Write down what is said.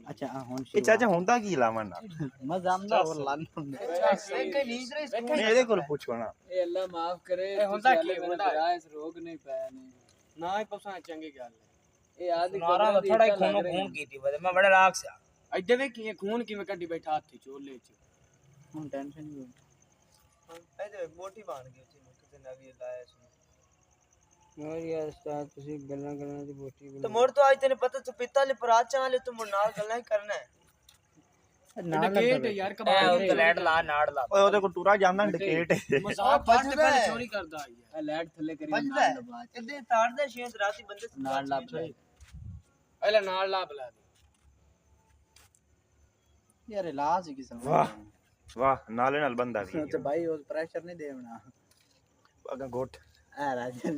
अच्छा ਹੁਣ ਇਹ ਚਾਚਾ ਹੁੰਦਾ ਕੀ ਲਾਵਣ ਨਾਲ ਮਜ਼ਾ ਆਉਂਦਾ ਹੋਰ ਲੰਨ ਨਹੀਂ ਇਹਦੇ ਕੋਲ ਪੁੱਛੋ ਨਾ ਇਹ ਅੱਲਾ ਮਾਫ ਕਰੇ ਇਹ ਹੁੰਦਾ ਕੀ ਹੁੰਦਾ ਇਸ ਰੋਗ ਨਹੀਂ ਪਾਇਆ ਨੇ ਨਾ ਹੀ ਪਸਾਂ ਚੰਗੀ ਗੱਲ ਹੈ ਇਹ ਆਦੀ ਮਾਰਾ ਦਾ ਥੋੜਾ ਖੂਨ ਕੀਤੀ ਬਦੇ ਮੈਂ ਬੜਾ ਰਾਖ ਸਿਆ ਐਡੇ ਵੇ ਕੀ ਖੂਨ ਕਿਵੇਂ ਕੱਢੀ ਬੈਠਾ ਹੱਥ ਚੋਲੇ ਚ ਹੁਣ ਟੈਨਸ਼ਨ ਨਹੀਂ ਇਹਦੇ ਮੋਟੀ ਬਣ ਗਈ ਸੀ ਕਿਸੇ ਨੇ ਵੀ ਲਾਇਆ ਸੀ ਯਾਰ ਯਾਰ ਉਸਤਾਦ ਤੁਸੀਂ ਗੱਲਾਂ ਗੱਲਾਂ ਦੀ ਬੋਟੀ ਤੇ ਮੋਰ ਤੋਂ ਅੱਜ ਤੈਨੂੰ ਪਤਾ ਤੂੰ ਪਿੱਤਾ ਲੈ ਪਰਾਚਾਂ ਵਾਲੇ ਤੂੰ ਨਾਲ ਗੱਲਾਂ ਹੀ ਕਰਨਾ ਹੈ ਡਕੇਟ ਯਾਰ ਕਬਾਲ ਉਹ ਲੈਟ ਲਾ ਨਾੜ ਲਾ ਓਏ ਉਹਦੇ ਕੋਲ ਟੁਰਾ ਜਾਂਦਾ ਡਕੇਟ ਮਜ਼ਾਕ ਬਾਤ ਪਹਿਲੇ ਚੋਰੀ ਕਰਦਾ ਆ ਲੈਟ ਥੱਲੇ ਕਰੀ ਨਾਲ ਦਬਾ ਇਹਦੇ ਤਾੜਦੇ ਸ਼ੇਂਦ ਰਾਤੀ ਬੰਦੇ ਨਾਲ ਲੱਭ ਇਹਲਾ ਨਾਲ ਲਾ ਬਲਾ ਯਾਰ ਇਲਾਜ ਹੀ ਕਿਸਮ ਵਾਹ ਵਾਹ ਨਾਲੇ ਨਾਲ ਬੰਦਾ ਵੀ ਤੇ ਭਾਈ ਉਹ ਪ੍ਰੈਸ਼ਰ ਨਹੀਂ ਦੇਵਣਾ ਅਗਾ ਗੋਟ ਆ ਰਾਜੇ